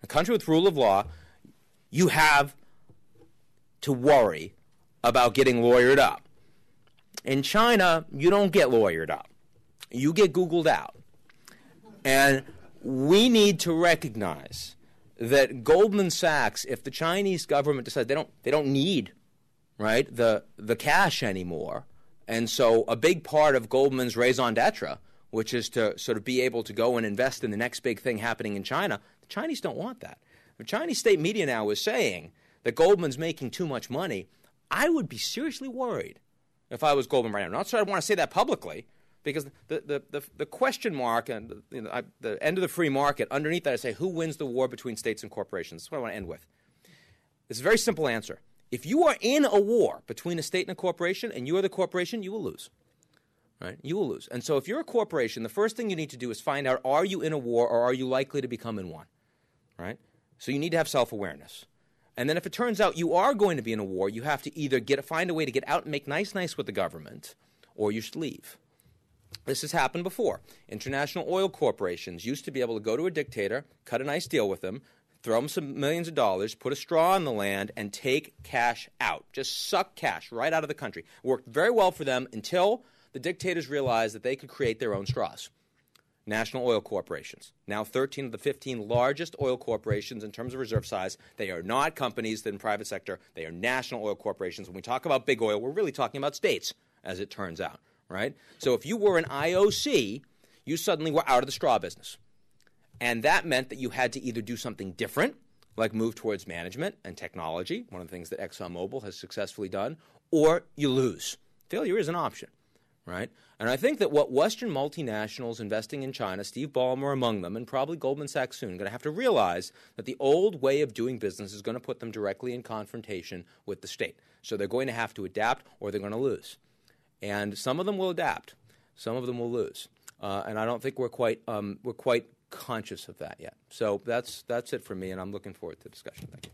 a country with rule of law, you have to worry about getting lawyered up. In China, you don't get lawyered up. You get Googled out. And we need to recognize that Goldman Sachs, if the Chinese government decides they don't need, right, the cash anymore, and so a big part of Goldman's raison d'etre, which is to sort of be able to go and invest in the next big thing happening in China, the Chinese don't want that. The Chinese state media now is saying that Goldman's making too much money. I would be seriously worried if I was Goldman right now. Not sure I want to say that publicly, because the question mark and the end of the free market, underneath that I say, who wins the war between states and corporations? That's what I want to end with. It's a very simple answer. If you are in a war between a state and a corporation and you are the corporation, you will lose. Right? You will lose. And so if you're a corporation, the first thing you need to do is find out, are you in a war or are you likely to become in one? Right? So you need to have self-awareness. And then if it turns out you are going to be in a war, you have to either find a way to get out and make nice with the government, or you should leave. This has happened before. International oil corporations used to be able to go to a dictator, cut a nice deal with him, throw him some millions of dollars, put a straw in the land, and take cash out. Just suck cash right out of the country. It worked very well for them until the dictators realized that they could create their own straws. National oil corporations. Now 13 of the 15 largest oil corporations in terms of reserve size. They are not companies in the private sector. They are national oil corporations. When we talk about big oil, we're really talking about states, as it turns out. Right? So if you were an IOC, you suddenly were out of the straw business. And that meant that you had to either do something different, like move towards management and technology, one of the things that ExxonMobil has successfully done, or you lose. Failure is an option. Right? And I think that what Western multinationals investing in China, Steve Ballmer among them, and probably Goldman Sachs soon, are going to have to realize that the old way of doing business is going to put them directly in confrontation with the state. So they're going to have to adapt or they're going to lose. And some of them will adapt. Some of them will lose. And I don't think we're quite conscious of that yet. So that's it for me, and I'm looking forward to the discussion. Thank you.